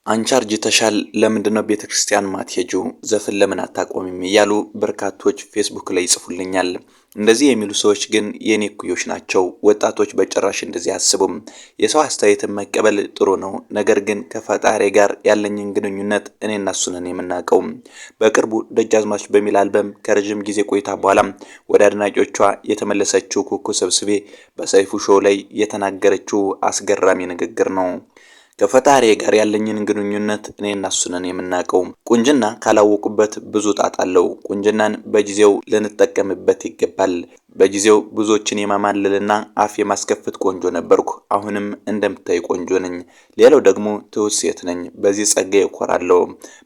አንቺ አርጅተሻል ለምንድነው ቤተክርስቲያን ማትሄጂው? ዘፈን ለምን አታቆሚም? እያሉ በርካቶች ፌስቡክ ላይ ይጽፉልኛል። እንደዚህ የሚሉ ሰዎች ግን የኔ እኩዮች ናቸው። ወጣቶች በጭራሽ እንደዚህ አያስቡም። የሰው አስተያየትን መቀበል ጥሩ ነው፣ ነገር ግን ከፈጣሪ ጋር ያለኝን ግንኙነት እኔና እሱ ነን የምናውቀው። በቅርቡ ደጃዝማች በሚል አልበም ከረጅም ጊዜ ቆይታ በኋላ ወደ አድናቂዎቿ የተመለሰችው ኩኩ ሰብስቤ በሰይፉ ሾው ላይ የተናገረችው አስገራሚ ንግግር ነው። ከፈጣሪ ጋር ያለኝን ግንኙነት እኔና እሱ ነን የምናውቀው። ቁንጅና ካላወቁበት ብዙ ጣጣ አለው። ቁንጅናን በጊዜው ልንጠቀምበት ይገባል። በጊዜው ብዙዎችን የማማለልና አፍ የማስከፍት ቆንጆ ነበርኩ። አሁንም እንደምታይ ቆንጆ ነኝ። ሌላው ደግሞ ትሁት ሴት ነኝ። በዚህ ጸጋዬ እኮራለሁ።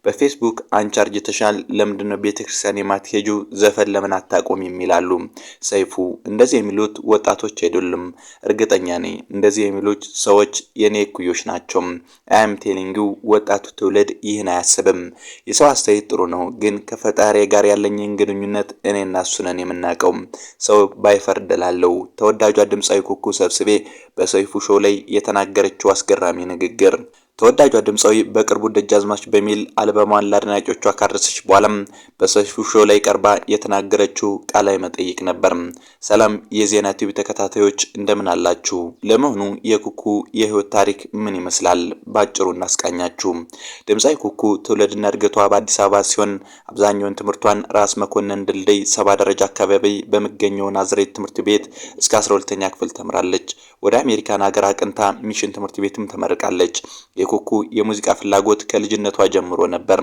በፌስቡክ አንቺ አርጅተሻል ለምንድነው ቤተክርስቲያን የማትሄጂው? ዘፈን ለምን አታቆሚም? ይላሉ። ሰይፉ እንደዚህ የሚሉት ወጣቶች አይደሉም። እርግጠኛ ነኝ እንደዚህ የሚሉት ሰዎች የኔ እኩዮች ናቸው። አም ቴሊንግ ወጣቱ ትውልድ ይህን አያስብም። የሰው አስተያየት ጥሩ ነው፣ ግን ከፈጣሪ ጋር ያለኝን ግንኙነት እኔና እሱ ነን የምናውቀው። ሰው ባይፈርድ እላለሁ። ተወዳጇ ድምጻዊ ኩኩ ሰብስቤ በሰይፉ ሾው ላይ የተናገረችው አስገራሚ ንግግር። ተወዳጇ ድምጻዊ በቅርቡ ደጃዝማች በሚል አልበሟን ለአድናቂዎቿ ካደረሰች በኋላ በሰይፉ ሾው ላይ ቀርባ የተናገረችው ቃለ መጠይቅ ነበር። ሰላም የዜና ቲቪ ተከታታዮች እንደምን አላችሁ? ለመሆኑ የኩኩ የህይወት ታሪክ ምን ይመስላል? ባጭሩ እናስቃኛችሁ። ድምጻዊ ኩኩ ትውልድና እድገቷ በአዲስ አበባ ሲሆን አብዛኛውን ትምህርቷን ራስ መኮንን ድልድይ 70 ደረጃ አካባቢ በሚገኘው ናዝሬት ትምህርት ቤት እስከ 12ኛ ክፍል ተምራለች። ወደ አሜሪካን ሀገር አቅንታ ሚሽን ትምህርት ቤትም ተመርቃለች። የኩኩ የሙዚቃ ፍላጎት ከልጅነቷ ጀምሮ ነበር።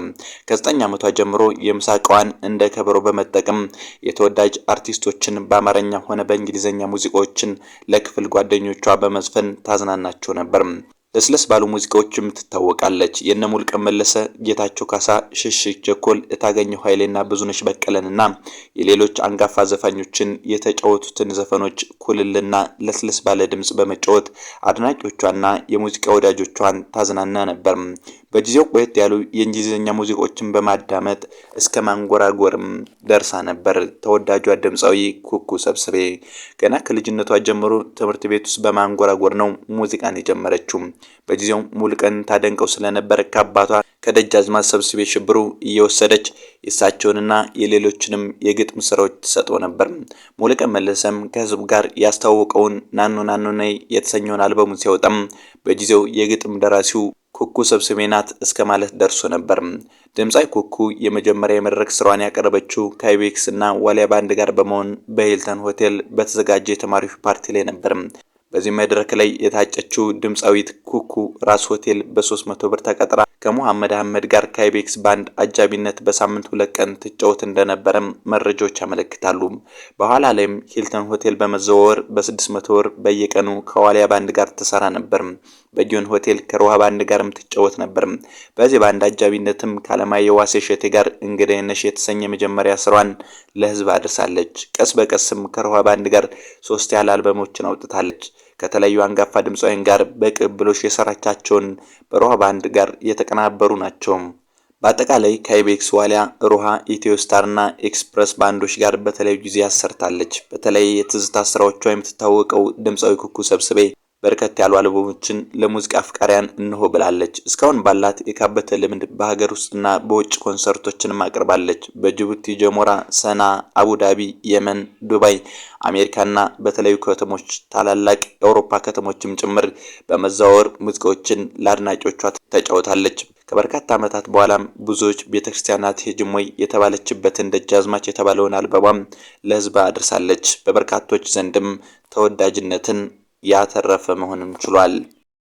ከ9 ዓመቷ ጀምሮ የምሳቃዋን እንደ ከበሮ በመጠቀም የተወዳጅ አርቲስቶችን በአማርኛ ሆነ በእንግሊዝኛ ሙዚቃዎችን ለክፍል ጓደኞቿ በመዝፈን ታዝናናቸው ነበር። ለስለስ ባሉ ሙዚቃዎችም ትታወቃለች። የነ ሙሉቀን መለሰ፣ ጌታቸው ካሳ፣ ሽሽግ ቸኮል፣ እታገኘው ኃይሌና ብዙነሽ በቀለንና የሌሎች አንጋፋ ዘፋኞችን የተጫወቱትን ዘፈኖች ኩልልና ለስለስ ባለ ድምጽ በመጫወት አድናቂዎቿና የሙዚቃ ወዳጆቿን ታዝናና ነበር። በጊዜው ቆየት ያሉ የእንግሊዝኛ ሙዚቃዎችን በማዳመጥ እስከ ማንጎራጎርም ደርሳ ነበር። ተወዳጇ ድምጻዊ ኩኩ ሰብስቤ ገና ከልጅነቷ ጀምሮ ትምህርት ቤት ውስጥ በማንጎራጎር ነው ሙዚቃን የጀመረችው። በጊዜው ሙሉቀን ታደንቀው ስለነበር ከአባቷ ከደጃዝማች ሰብስቤ ሽብሩ እየወሰደች የእሳቸውንና የሌሎችንም የግጥም ስራዎች ትሰጠው ነበር። ሙሉቀን መለሰም ከህዝብ ጋር ያስተዋወቀውን ናኑ ናኑ ነይ የተሰኘውን አልበሙን ሲያወጣም በጊዜው የግጥም ደራሲው ኩኩ ሰብስቤ ናት እስከ ማለት ደርሶ ነበር። ድምጻዊ ኩኩ የመጀመሪያ የመድረክ ስራዋን ያቀረበችው ከአይቤክስ እና ዋሊያ ባንድ ጋር በመሆን በሂልተን ሆቴል በተዘጋጀ የተማሪዎች ፓርቲ ላይ ነበር። በዚህ መድረክ ላይ የታጨችው ድምጻዊት ኩኩ ራስ ሆቴል በ300 ብር ተቀጥራ ከሙሐመድ አህመድ ጋር ከአይቤክስ ባንድ አጃቢነት በሳምንት 2 ቀን ትጫወት እንደነበረ መረጃዎች ያመለክታሉ። በኋላ ላይም ሂልተን ሆቴል በመዘዋወር በ600 ብር በየቀኑ ከዋሊያ ባንድ ጋር ትሰራ ነበር። በጊዮን ሆቴል ከሮሃ ባንድ ጋርም ትጫወት ነበር። በዚህ ባንድ አጃቢነትም ከአለማየሁ ዋሴ እሸቴ ጋር እንግዳዬ ነሽ የተሰኘ መጀመሪያ ስራዋን ለህዝብ አድርሳለች። ቀስ በቀስም ከሮሃ ባንድ ጋር 3 ያህል አልበሞችን አውጥታለች። ከተለያዩ አንጋፋ ድምጻውያን ጋር በቅብብሎሽ የሰራቻቸውን በሮሃ ባንድ ጋር የተቀናበሩ ናቸው። በአጠቃላይ ከአይቤክስ፣ ዋሊያ፣ ሮሃ፣ ኢትዮ ስታርና ኤክስፕረስ ባንዶች ጋር በተለያዩ ጊዜ ያሰርታለች። በተለይ የትዝታ ስራዎቿ የምትታወቀው ድምጻዊ ኩኩ ሰብስቤ በርከት ያሉ አልበሞችን ለሙዚቃ አፍቃሪያን እንሆ ብላለች። እስካሁን ባላት የካበተ ልምድ በሀገር ውስጥና በውጭ ኮንሰርቶችን አቅርባለች። በጅቡቲ፣ ጀሞራ፣ ሰና፣ አቡዳቢ፣ የመን፣ ዱባይ፣ አሜሪካና በተለያዩ ከተሞች ታላላቅ የአውሮፓ ከተሞችም ጭምር በመዛወር ሙዚቃዎችን ለአድናቂዎቿ ተጫውታለች። ከበርካታ ዓመታት በኋላም ብዙዎች ቤተክርስቲያናት ሄጅሞይ የተባለችበትን ደጃዝማች የተባለውን አልበሟም ለህዝብ አድርሳለች። በበርካቶች ዘንድም ተወዳጅነትን ያተረፈ መሆንም ችሏል።